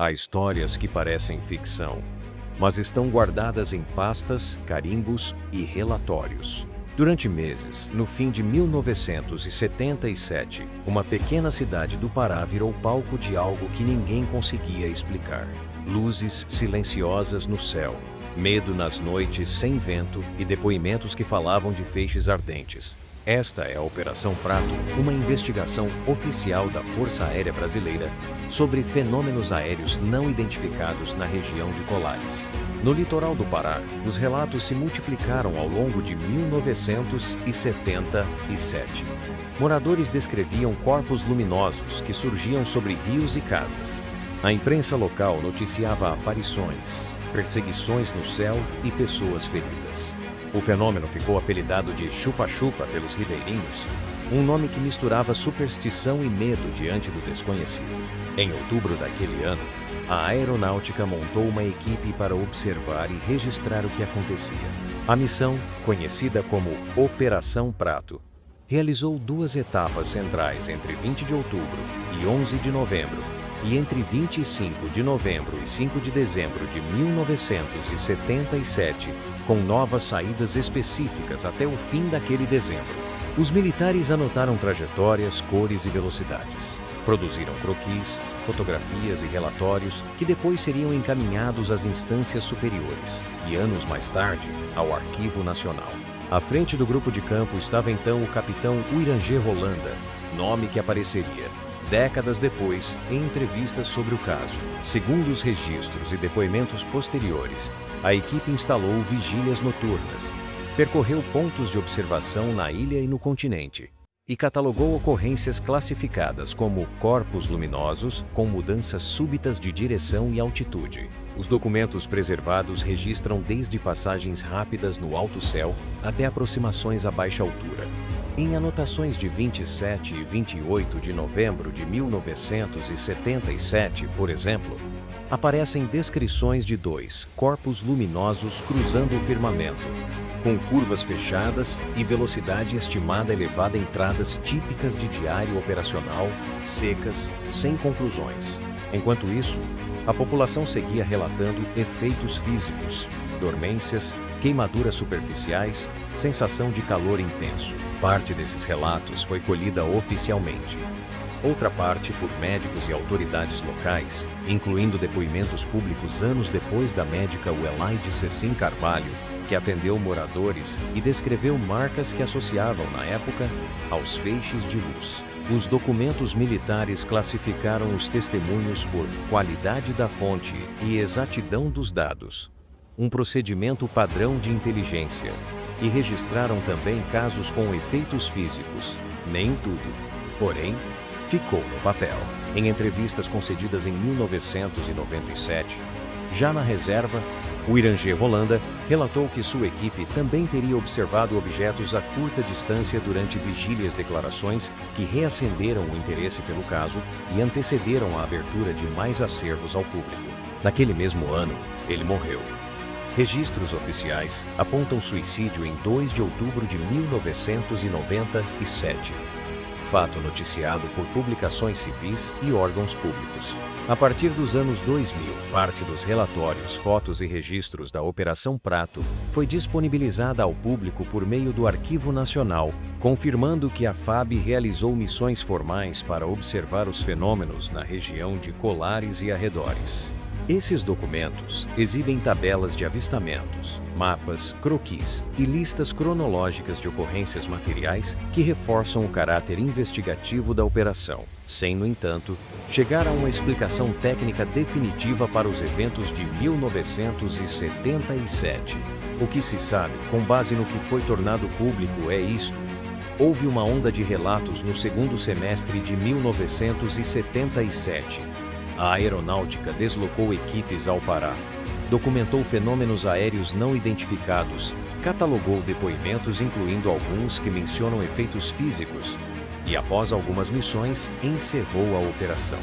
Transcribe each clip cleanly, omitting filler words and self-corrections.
Há histórias que parecem ficção, mas estão guardadas em pastas, carimbos e relatórios. Durante meses, no fim de 1977, uma pequena cidade do Pará virou palco de algo que ninguém conseguia explicar. Luzes silenciosas no céu, medo nas noites sem vento e depoimentos que falavam de feixes ardentes. Esta é a Operação Prato, uma investigação oficial da Força Aérea Brasileira sobre fenômenos aéreos não identificados na região de Colares. No litoral do Pará, os relatos se multiplicaram ao longo de 1977. Moradores descreviam corpos luminosos que surgiam sobre rios e casas. A imprensa local noticiava aparições, perseguições no céu e pessoas feridas. O fenômeno ficou apelidado de chupa-chupa pelos ribeirinhos, um nome que misturava superstição e medo diante do desconhecido. Em outubro daquele ano, a aeronáutica montou uma equipe para observar e registrar o que acontecia. A missão, conhecida como Operação Prato, realizou 2 etapas centrais entre 20 de outubro e 11 de novembro, e entre 25 de novembro e 5 de dezembro de 1977, com novas saídas específicas até o fim daquele dezembro. Os militares anotaram trajetórias, cores e velocidades. Produziram croquis, fotografias e relatórios que depois seriam encaminhados às instâncias superiores e, anos mais tarde, ao Arquivo Nacional. À frente do grupo de campo estava então o capitão Uirangê Rolanda, nome que apareceria décadas depois em entrevistas sobre o caso. Segundo os registros e depoimentos posteriores, a equipe instalou vigílias noturnas, percorreu pontos de observação na ilha e no continente e catalogou ocorrências classificadas como corpos luminosos com mudanças súbitas de direção e altitude. Os documentos preservados registram desde passagens rápidas no alto céu até aproximações a baixa altura. Em anotações de 27 e 28 de novembro de 1977, por exemplo, aparecem descrições de 2 corpos luminosos cruzando o firmamento, com curvas fechadas e velocidade estimada elevada a entradas típicas de diário operacional, secas, sem conclusões. Enquanto isso, a população seguia relatando efeitos físicos, dormências, queimaduras superficiais, sensação de calor intenso. Parte desses relatos foi colhida oficialmente. Outra parte por médicos e autoridades locais, incluindo depoimentos públicos anos depois da médica Welaide Cecim Carvalho, que atendeu moradores e descreveu marcas que associavam, na época, aos feixes de luz. Os documentos militares classificaram os testemunhos por qualidade da fonte e exatidão dos dados, um procedimento padrão de inteligência, e registraram também casos com efeitos físicos. Nem tudo, porém, ficou no papel. Em entrevistas concedidas em 1997, já na reserva, o Uirangê Rolanda relatou que sua equipe também teria observado objetos a curta distância durante vigílias, declarações que reacenderam o interesse pelo caso e antecederam a abertura de mais acervos ao público. Naquele mesmo ano, ele morreu. Registros oficiais apontam suicídio em 2 de outubro de 1997. Fato noticiado por publicações civis e órgãos públicos. A partir dos anos 2000, parte dos relatórios, fotos e registros da Operação Prato foi disponibilizada ao público por meio do Arquivo Nacional, confirmando que a FAB realizou missões formais para observar os fenômenos na região de Colares e arredores. Esses documentos exibem tabelas de avistamentos, mapas, croquis e listas cronológicas de ocorrências materiais que reforçam o caráter investigativo da operação, sem, no entanto, chegar a uma explicação técnica definitiva para os eventos de 1977. O que se sabe, com base no que foi tornado público, é isto. Houve uma onda de relatos no segundo semestre de 1977. A aeronáutica deslocou equipes ao Pará, documentou fenômenos aéreos não identificados, catalogou depoimentos incluindo alguns que mencionam efeitos físicos e, após algumas missões, encerrou a operação.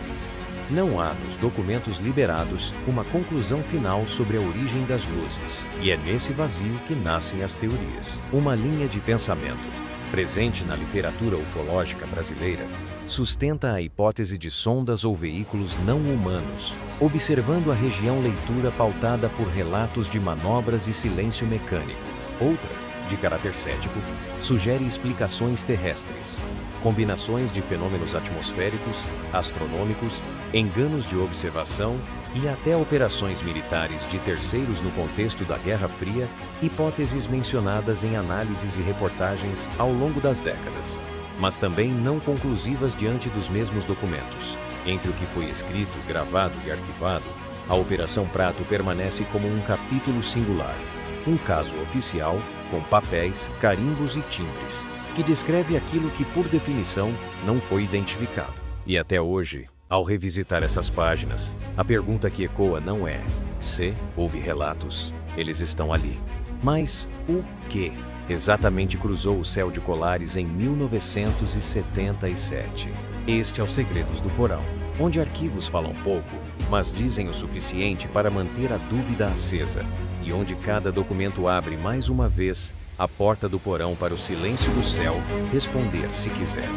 Não há nos documentos liberados uma conclusão final sobre a origem das luzes, e é nesse vazio que nascem as teorias. Uma linha de pensamento presente na literatura ufológica brasileira sustenta a hipótese de sondas ou veículos não humanos, observando a região leitura pautada por relatos de manobras e silêncio mecânico. Outra, de caráter cético, sugere explicações terrestres, combinações de fenômenos atmosféricos, astronômicos, enganos de observação e até operações militares de terceiros no contexto da Guerra Fria, hipóteses mencionadas em análises e reportagens ao longo das décadas, mas também não conclusivas diante dos mesmos documentos. Entre o que foi escrito, gravado e arquivado, a Operação Prato permanece como um capítulo singular, um caso oficial com papéis, carimbos e timbres, que descreve aquilo que, por definição, não foi identificado. E até hoje, ao revisitar essas páginas, a pergunta que ecoa não é se houve relatos, eles estão ali, mas o que exatamente cruzou o céu de Colares em 1977. Este é o Segredos do Porão, onde arquivos falam pouco, mas dizem o suficiente para manter a dúvida acesa, e onde cada documento abre mais uma vez a porta do porão para o silêncio do céu responder se quiser.